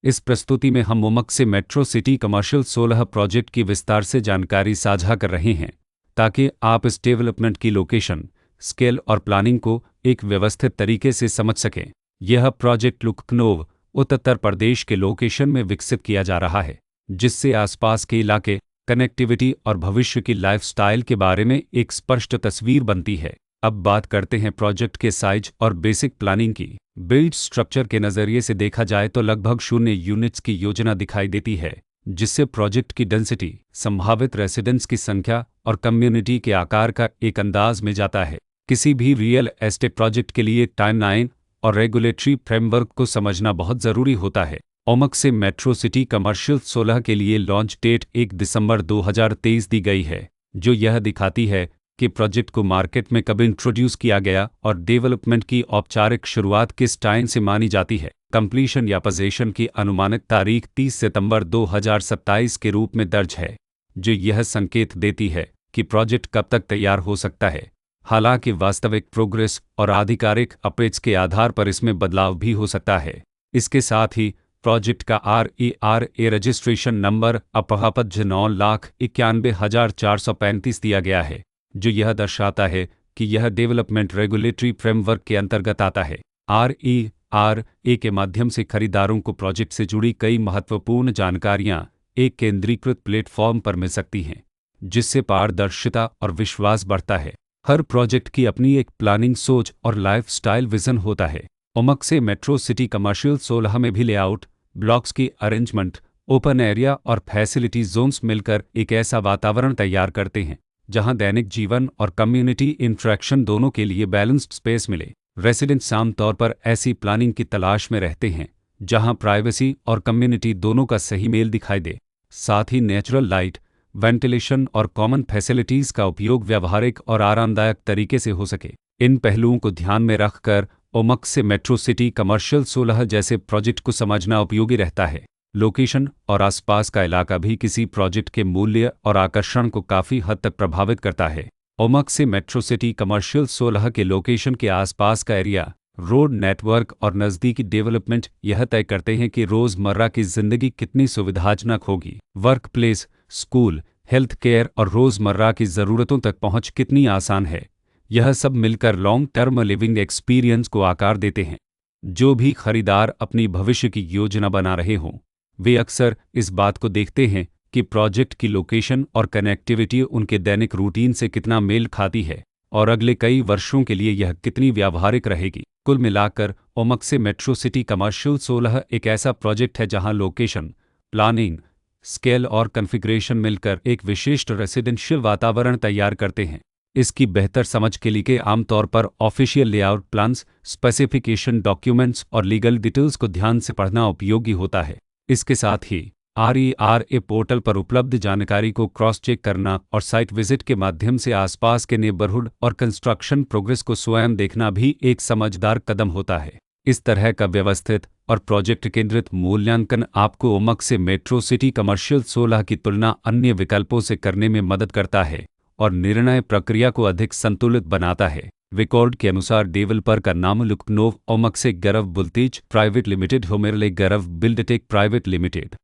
इस प्रस्तुति में हम ओमक से मेट्रो सिटी कमर्शियल 16 प्रोजेक्ट की विस्तार से जानकारी साझा कर रहे हैं ताकि आप इस डेवलपमेंट की लोकेशन, स्केल और प्लानिंग को एक व्यवस्थित तरीके से समझ सकें। यह प्रोजेक्ट लखनऊ, उत्तर प्रदेश के लोकेशन में विकसित किया जा रहा है, जिससे आसपास के इलाके, कनेक्टिविटी और भविष्य की लाइफस्टाइल के बारे में एक स्पष्ट तस्वीर बनती है। अब बात करते हैं प्रोजेक्ट के साइज और बेसिक प्लानिंग की। बिल्ड स्ट्रक्चर के नज़रिए से देखा जाए तो लगभग 0 यूनिट्स की योजना दिखाई देती है, जिससे प्रोजेक्ट की डेंसिटी, संभावित रेसिडेंट्स की संख्या और कम्युनिटी के आकार का एक अंदाज में जाता है। किसी भी रियल एस्टेट प्रोजेक्ट के लिए टाइमलाइन और रेगुलेटरी फ्रेमवर्क को समझना बहुत ज़रूरी होता है। ओमक से मेट्रो सिटी कमर्शियल 16 के लिए लॉन्च डेट 1 दिसंबर 2023 दी गई है, जो यह दिखाती है कि प्रोजेक्ट को मार्केट में कब इंट्रोड्यूस किया गया और डेवलपमेंट की औपचारिक शुरुआत किस टाइम से मानी जाती है। कंप्लीशन या पोजीशन की अनुमानित तारीख 30 सितंबर 2027 के रूप में दर्ज है, जो यह संकेत देती है कि प्रोजेक्ट कब तक तैयार हो सकता है। हालांकि वास्तविक प्रोग्रेस और आधिकारिक अपडेट्स के आधार पर इसमें बदलाव भी हो सकता है। इसके साथ ही प्रोजेक्ट का RERA रजिस्ट्रेशन नंबर अपहापज 9,91,435 दिया गया है, जो यह दर्शाता है कि यह डेवलपमेंट रेगुलेटरी फ्रेमवर्क के अंतर्गत आता है। RERA के माध्यम से खरीदारों को प्रोजेक्ट से जुड़ी कई महत्वपूर्ण जानकारियां एक केंद्रीकृत प्लेटफॉर्म पर मिल सकती हैं, जिससे पारदर्शिता और विश्वास बढ़ता है। हर प्रोजेक्ट की अपनी एक प्लानिंग सोच और लाइफस्टाइल विजन होता है। ओमक से मेट्रो सिटी कमर्शियल 16 में भी लेआउट, ब्लॉक्स की अरेंजमेंट, ओपन एरिया और फैसिलिटी जोन्स मिलकर एक ऐसा वातावरण तैयार करते हैं जहां दैनिक जीवन और कम्युनिटी इंटरेक्शन दोनों के लिए बैलेंस्ड स्पेस मिले। रेसिडेंट्स आमतौर पर ऐसी प्लानिंग की तलाश में रहते हैं जहां प्राइवेसी और कम्युनिटी दोनों का सही मेल दिखाई दे। साथ ही नेचुरल लाइट, वेंटिलेशन और कॉमन फैसिलिटीज़ का उपयोग व्यावहारिक और आरामदायक तरीके से हो सके। इन पहलुओं को ध्यान में रखकर ओमक से मेट्रो सिटी कमर्शियल 16 जैसे प्रोजेक्ट को समझना उपयोगी रहता है। लोकेशन और आसपास का इलाका भी किसी प्रोजेक्ट के मूल्य और आकर्षण को काफ़ी हद तक प्रभावित करता है। ओमक से मेट्रो सिटी कमर्शियल 16 के लोकेशन के आसपास का एरिया, रोड नेटवर्क और नज़दीकी डेवलपमेंट यह तय करते हैं कि रोज़मर्रा की ज़िंदगी कितनी सुविधाजनक होगी। Work place, school, health care और रोज़मर्रा की ज़रूरतों तक पहुँच कितनी आसान है। यह सब मिलकर लॉन्ग टर्म लिविंग एक्सपीरियंस को आकार देते हैं। जो भी खरीदार अपनी भविष्य की योजना बना रहे हों, वे अक्सर इस बात को देखते हैं कि प्रोजेक्ट की लोकेशन और कनेक्टिविटी उनके दैनिक रूटीन से कितना मेल खाती है और अगले कई वर्षों के लिए यह कितनी व्यावहारिक रहेगी। कुल मिलाकर ओमक से मेट्रो सिटी कमर्शियल 16 एक ऐसा प्रोजेक्ट है जहां लोकेशन, प्लानिंग, स्केल और कॉन्फ़िगरेशन मिलकर एक विशिष्ट रेसिडेंशियल वातावरण तैयार करते हैं। इसकी बेहतर समझ के लिए आमतौर पर official layout plans, specification documents और लीगल डिटेल्स को ध्यान से पढ़ना उपयोगी होता है। इसके साथ ही RERA पोर्टल पर उपलब्ध जानकारी को क्रॉस चेक करना और साइट विजिट के माध्यम से आसपास के नेबरहुड और कंस्ट्रक्शन प्रोग्रेस को स्वयं देखना भी एक समझदार कदम होता है। इस तरह का व्यवस्थित और प्रोजेक्ट केंद्रित मूल्यांकन आपको ओमक से मेट्रो सिटी कमर्शियल 16 की तुलना अन्य विकल्पों से करने में मदद करता है और निर्णय प्रक्रिया को अधिक संतुलित बनाता है। रिकॉर्ड के अनुसार डेवलपर का नाम लखनऊ ओमक से गरव बुल्तीज प्राइवेट लिमिटेड, होमेरले गरव बिल्डटेक प्राइवेट लिमिटेड।